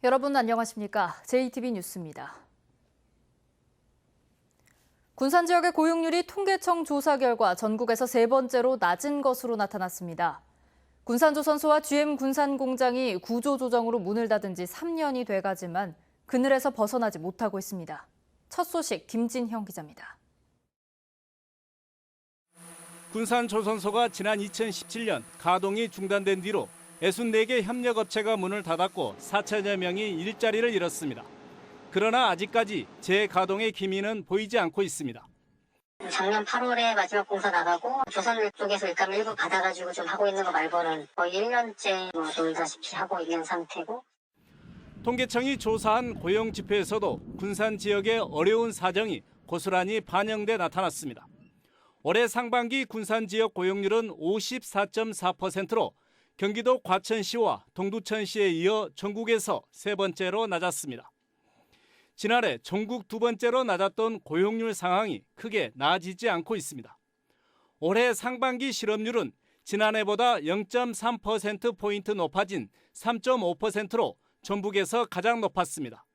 여러분 안녕하십니까? JTB 뉴스입니다. 군산 지역의 고용률이 통계청 조사 결과 전국에서 세 번째로 낮은 것으로 나타났습니다. 군산조선소와 GM 군산공장이 구조조정으로 문을 닫은 지 3년이 돼가지만 그늘에서 벗어나지 못하고 있습니다. 첫 소식 김진형 기자입니다. 군산조선소가 지난 2017년 가동이 중단된 뒤로 64개 협력업체가 문을 닫았고 4천여 명이 일자리를 잃었습니다. 그러나 아직까지 재가동의 기미는 보이지 않고 있습니다. 작년 8월에 마지막 공사 나가고 조선 쪽에서 일감을 일부 받아가지고 좀 하고 있는 거 말고는 거의 1년째 놀다시피 하고 있는 상태고. 통계청이 조사한 고용 지표에서도 군산 지역의 어려운 사정이 고스란히 반영돼 나타났습니다. 올해 상반기 군산 지역 고용률은 54.4%로 경기도 과천시와 동두천시에 이어 전국에서 세 번째로 낮았습니다. 지난해 전국 두 번째로 낮았던 고용률 상황이 크게 나아지지 않고 있습니다. 올해 상반기 실업률은 지난해보다 0.3%포인트 높아진 3.5%로 전북에서 가장 높았습니다.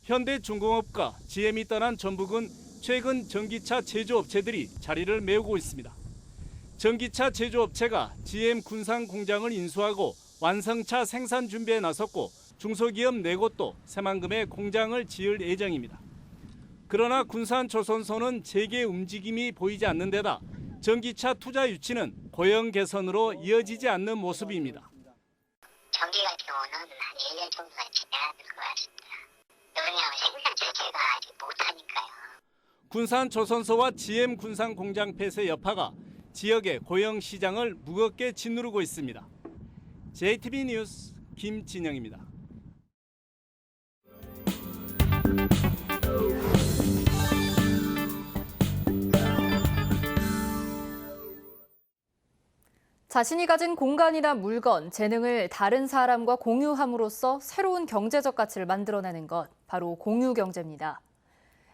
현대중공업과 GM이 떠난 전북은 최근 전기차 제조업체들이 자리를 메우고 있습니다. 전기차 제조업체가 GM 군산 공장을 인수하고 완성차 생산 준비에 나섰고 중소기업 4곳도 새만금에 공장을 지을 예정입니다. 그러나 군산조선소는 재개 움직임이 보이지 않는 데다 전기차 투자 유치는 고용 개선으로 이어지지 않는 모습입니다. 전기 같은 경우는 한 1년 정도가 지나야 될 것 같습니다. 왜냐하면 생산 자체가 아직 못하니까요. 군산조선소와 GM 군산 공장 폐쇄 여파가 지역의 고용 시장을 무겁게 짓누르고 있습니다. JTB 뉴스 김진영입니다. 자신이 가진 공간이나 물건, 재능을 다른 사람과 공유함으로써 새로운 경제적 가치를 만들어내는 것, 바로 공유경제입니다.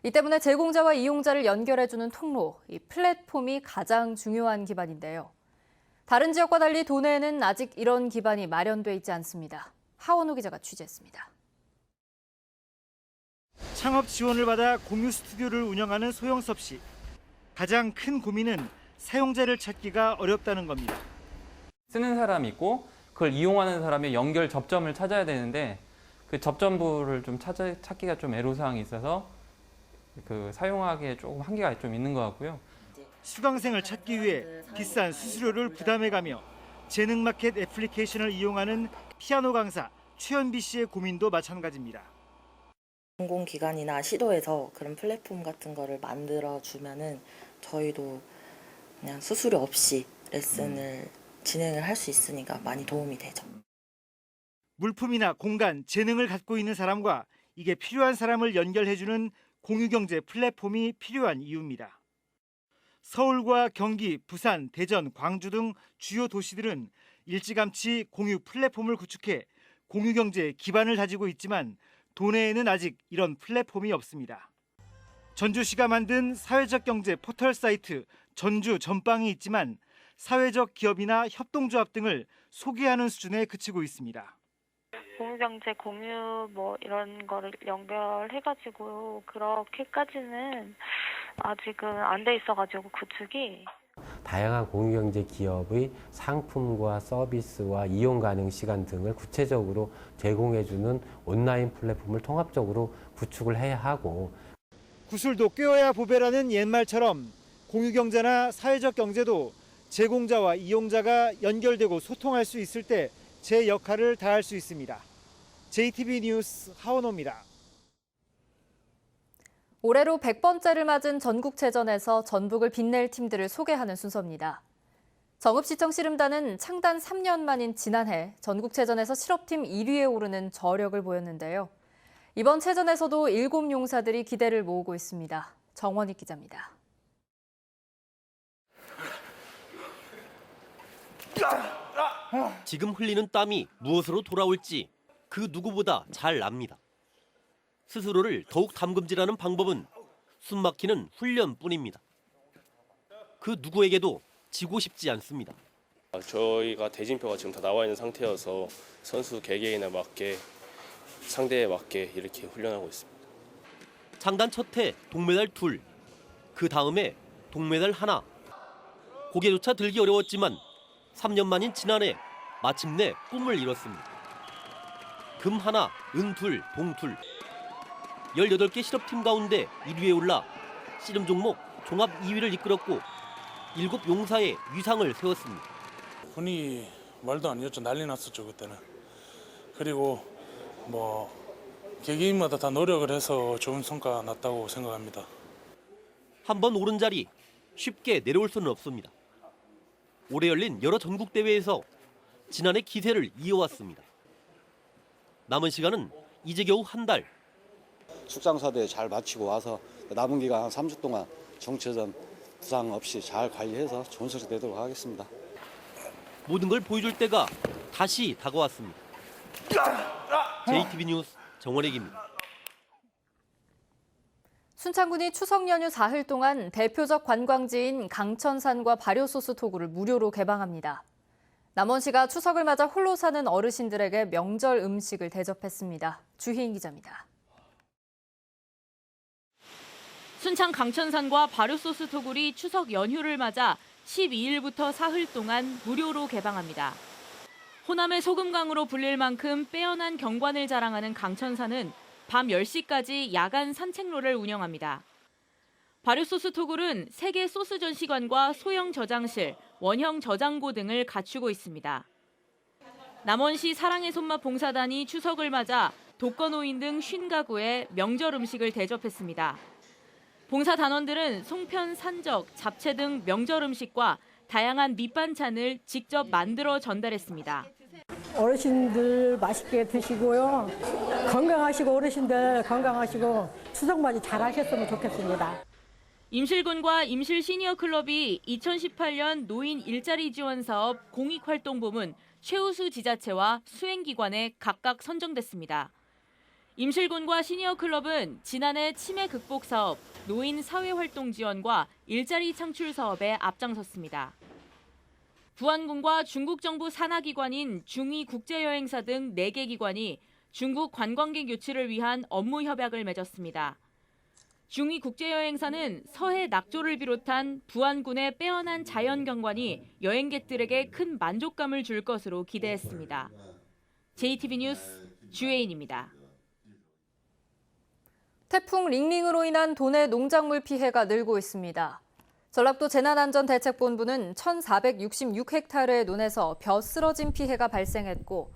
이 때문에 제공자와 이용자를 연결해주는 통로, 이 플랫폼이 가장 중요한 기반인데요. 다른 지역과 달리 도내에는 아직 이런 기반이 마련돼 있지 않습니다. 하원호 기자가 취재했습니다. 창업 지원을 받아 공유 스튜디오를 운영하는 소영섭 씨. 가장 큰 고민은 사용자를 찾기가 어렵다는 겁니다. 쓰는 사람이 있고 그걸 이용하는 사람의 연결 접점을 찾아야 되는데 그 접점부를 좀 찾기가 좀 애로사항이 있어서 그 사용하기에 조금 한계가 좀 있는 것 같고요. 수강생을 찾기 위해 비싼 수수료를 부담해가며 재능마켓 애플리케이션을 이용하는 피아노 강사 최현비 씨의 고민도 마찬가지입니다. 공공기관이나 시도에서 그런 플랫폼 같은 거를 만들어주면은 저희도 그냥 수수료 없이 레슨을 진행을 할 수 있으니까 많이 도움이 되죠. 물품이나 공간, 재능을 갖고 있는 사람과 이게 필요한 사람을 연결해주는 공유경제 플랫폼이 필요한 이유입니다. 서울과 경기, 부산, 대전, 광주 등 주요 도시들은 일찌감치 공유 플랫폼을 구축해 공유경제의 기반을 다지고 있지만 도내에는 아직 이런 플랫폼이 없습니다. 전주시가 만든 사회적 경제 포털 사이트 전주 전빵이 있지만 사회적 기업이나 협동조합 등을 소개하는 수준에 그치고 있습니다. 공유경제 공유 이런 거를 연결해가지고 그렇게까지는 아직은 안 돼 있어가지고 구축이. 다양한 공유경제 기업의 상품과 서비스와 이용 가능 시간 등을 구체적으로 제공해주는 온라인 플랫폼을 통합적으로 구축을 해야 하고. 구슬도 꿰어야 보배라는 옛말처럼 공유경제나 사회적 경제도 제공자와 이용자가 연결되고 소통할 수 있을 때 제 역할을 다할 수 있습니다. JTB 뉴스 하원호입니다. 올해로 100번째를 맞은 전국체전에서 전북을 빛낼 팀들을 소개하는 순서입니다. 정읍시청 씨름단은 창단 3년 만인 지난해 전국체전에서 실업팀 1위에 오르는 저력을 보였는데요. 이번 체전에서도 7용사들이 기대를 모으고 있습니다. 정원익 기자입니다. 지금 흘리는 땀이 무엇으로 돌아올지 그 누구보다 잘 압니다. 스스로를 더욱 담금질하는 방법은 숨막히는 훈련뿐입니다. 그 누구에게도 지고 싶지 않습니다. 저희가 대진표가 지금 다 나와 있는 상태여서 선수 개개인에 맞게 상대에 맞게 이렇게 훈련하고 있습니다. 창단 첫 해 동메달 2, 그 다음에 동메달 1. 고개조차 들기 어려웠지만 3년 만인 지난해 마침내 꿈을 이뤘습니다. 금 1, 은 2, 동 2. 18개 실업팀 가운데 1위에 올라 씨름 종목 종합 2위를 이끌었고 7 용사의 위상을 세웠습니다. 흔히 말도 아니었죠. 난리 났었죠 그때는. 그리고 개개인마다 다 노력을 해서 좋은 성과 났다고 생각합니다. 한번 오른 자리 쉽게 내려올 수는 없습니다. 올해 열린 여러 전국 대회에서 지난해 기세를 이어왔습니다. 남은 시간은 이제 겨우 한 달. 숙장사대 잘 마치고 와서 남은 기간 한 3주 동안 정체전 부상 없이 잘 관리해서 좋은 소식 내도록 하겠습니다. 모든 걸 보여줄 때가 다시 다가왔습니다. JTB 뉴스 정원익입니다. 순창군이 추석 연휴 4일 동안 대표적 관광지인 강천산과 발효소스 토구를 무료로 개방합니다. 남원시가 추석을 맞아 홀로 사는 어르신들에게 명절 음식을 대접했습니다. 주희인 기자입니다. 순창 강천산과 발효소스 토굴이 추석 연휴를 맞아 12일부터 사흘 동안 무료로 개방합니다. 호남의 소금강으로 불릴 만큼 빼어난 경관을 자랑하는 강천산은 밤 10시까지 야간 산책로를 운영합니다. 발효소스 토굴은 3개 소스 전시관과 소형 저장실, 원형 저장고 등을 갖추고 있습니다. 남원시 사랑의 손맛 봉사단이 추석을 맞아 독거노인 등 50가구에 명절 음식을 대접했습니다. 봉사단원들은 송편, 산적, 잡채 등 명절 음식과 다양한 밑반찬을 직접 만들어 전달했습니다. 어르신들 맛있게 드시고요. 건강하시고 어르신들 건강하시고 추석맞이 잘 하셨으면 좋겠습니다. 임실군과 임실 시니어 클럽이 2018년 노인 일자리 지원 사업 공익활동부문 최우수 지자체와 수행기관에 각각 선정됐습니다. 임실군과 시니어 클럽은 지난해 치매 극복 사업, 노인 사회활동 지원과 일자리 창출 사업에 앞장섰습니다. 부안군과 중국 정부 산하기관인 중위국제여행사 등 4개 기관이 중국 관광객 유치를 위한 업무 협약을 맺었습니다. 중위국제여행사는 서해 낙조를 비롯한 부안군의 빼어난 자연경관이 여행객들에게 큰 만족감을 줄 것으로 기대했습니다. JTB 뉴스 주혜인입니다. 태풍 링링으로 인한 도내 농작물 피해가 늘고 있습니다. 전라도 재난안전대책본부는 1,466헥타르의 논에서 벼 쓰러진 피해가 발생했고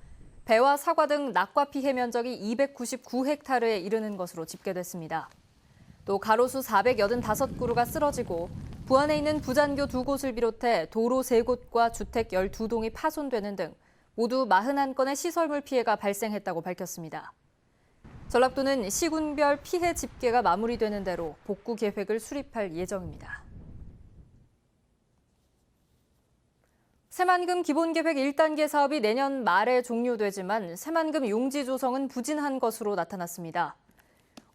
배와 사과 등 낙과 피해 면적이 299헥타르에 이르는 것으로 집계됐습니다. 또 가로수 485그루가 쓰러지고 부안에 있는 부잔교 2곳을 비롯해 도로 3곳과 주택 12동이 파손되는 등 모두 41건의 시설물 피해가 발생했다고 밝혔습니다. 전라도는 시군별 피해 집계가 마무리되는 대로 복구 계획을 수립할 예정입니다. 새만금 기본계획 1단계 사업이 내년 말에 종료되지만 새만금 용지 조성은 부진한 것으로 나타났습니다.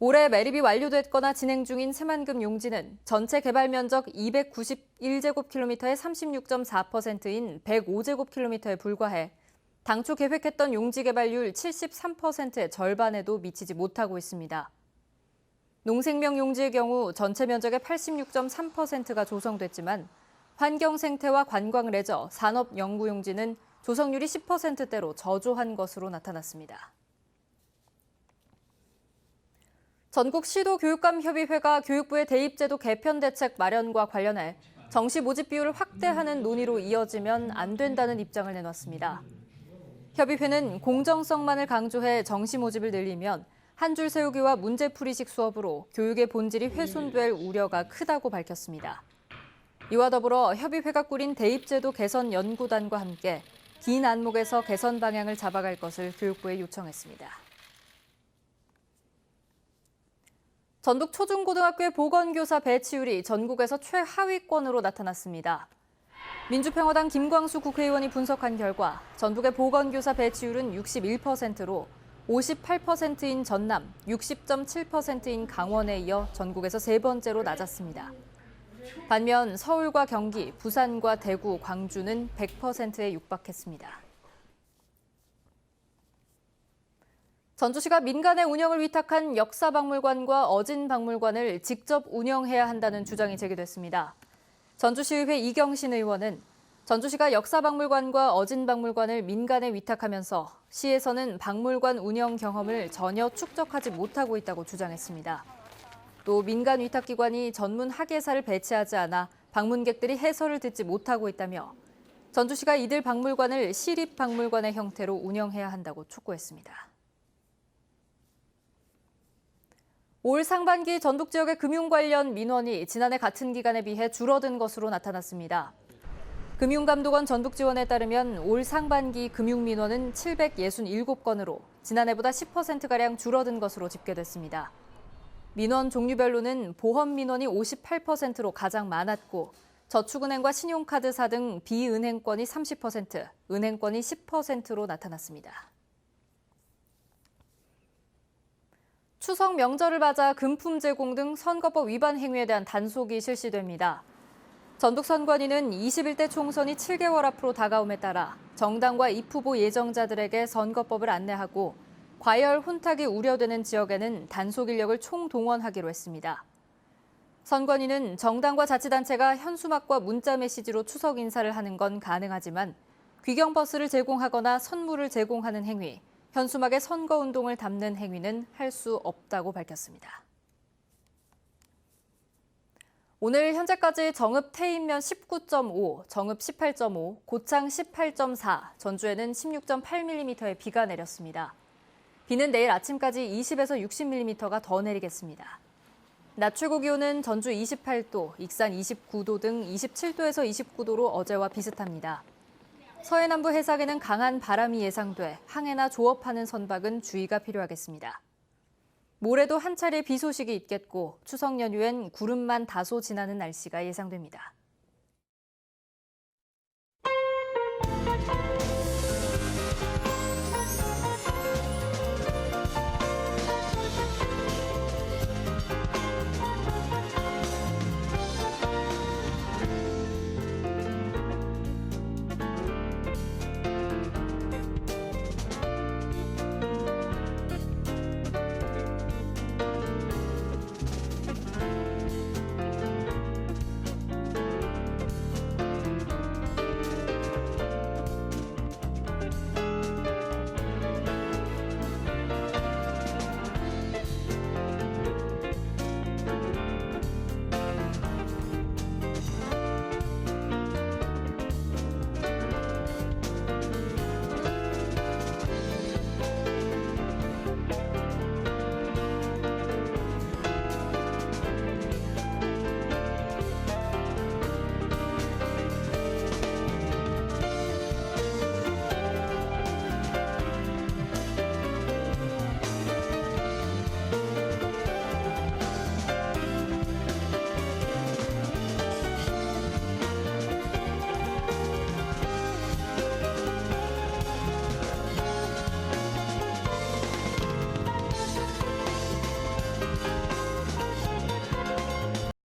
올해 매립이 완료됐거나 진행 중인 새만금 용지는 전체 개발 면적 291제곱킬로미터의 36.4%인 105제곱킬로미터에 불과해 당초 계획했던 용지 개발률 73%의 절반에도 미치지 못하고 있습니다. 농생명 용지의 경우 전체 면적의 86.3%가 조성됐지만 환경생태와 관광레저, 산업연구용지는 조성률이 10%대로 저조한 것으로 나타났습니다. 전국 시도교육감협의회가 교육부의 대입제도 개편 대책 마련과 관련해 정시 모집 비율을 확대하는 논의로 이어지면 안 된다는 입장을 내놨습니다. 협의회는 공정성만을 강조해 정시 모집을 늘리면 한 줄 세우기와 문제풀이식 수업으로 교육의 본질이 훼손될 우려가 크다고 밝혔습니다. 이와 더불어 협의회가 꾸린 대입제도 개선 연구단과 함께 긴 안목에서 개선 방향을 잡아갈 것을 교육부에 요청했습니다. 전북 초중고등학교의 보건교사 배치율이 전국에서 최하위권으로 나타났습니다. 민주평화당 김광수 국회의원이 분석한 결과 전북의 보건교사 배치율은 61%로 58%인 전남, 60.7%인 강원에 이어 전국에서 3번째로 낮았습니다. 반면 서울과 경기, 부산과 대구, 광주는 100%에 육박했습니다. 전주시가 민간의 운영을 위탁한 역사박물관과 어진박물관을 직접 운영해야 한다는 주장이 제기됐습니다. 전주시의회 이경신 의원은 전주시가 역사박물관과 어진박물관을 민간에 위탁하면서 시에서는 박물관 운영 경험을 전혀 축적하지 못하고 있다고 주장했습니다. 또 민간 위탁기관이 전문 학예사를 배치하지 않아 방문객들이 해설을 듣지 못하고 있다며 전주시가 이들 박물관을 시립박물관의 형태로 운영해야 한다고 촉구했습니다. 올 상반기 전북 지역의 금융 관련 민원이 지난해 같은 기간에 비해 줄어든 것으로 나타났습니다. 금융감독원 전북지원에 따르면 올 상반기 금융민원은 767건으로 지난해보다 10%가량 줄어든 것으로 집계됐습니다. 민원 종류별로는 보험민원이 58%로 가장 많았고 저축은행과 신용카드사 등 비은행권이 30%, 은행권이 10%로 나타났습니다. 추석 명절을 맞아 금품 제공 등 선거법 위반 행위에 대한 단속이 실시됩니다. 전북 선관위는 21대 총선이 7개월 앞으로 다가옴에 따라 정당과 입후보 예정자들에게 선거법을 안내하고 과열 혼탁이 우려되는 지역에는 단속 인력을 총동원하기로 했습니다. 선관위는 정당과 자치단체가 현수막과 문자 메시지로 추석 인사를 하는 건 가능하지만 귀경버스를 제공하거나 선물을 제공하는 행위, 현수막에 선거운동을 담는 행위는 할 수 없다고 밝혔습니다. 오늘 현재까지 정읍 태인면 19.5, 정읍 18.5, 고창 18.4, 전주에는 16.8mm의 비가 내렸습니다. 비는 내일 아침까지 20에서 60mm가 더 내리겠습니다. 낮 최고 기온은 전주 28도, 익산 29도 등 27도에서 29도로 어제와 비슷합니다. 서해남부 해상에는 강한 바람이 예상돼 항해나 조업하는 선박은 주의가 필요하겠습니다. 모레도 한 차례 비 소식이 있겠고 추석 연휴엔 구름만 다소 지나는 날씨가 예상됩니다.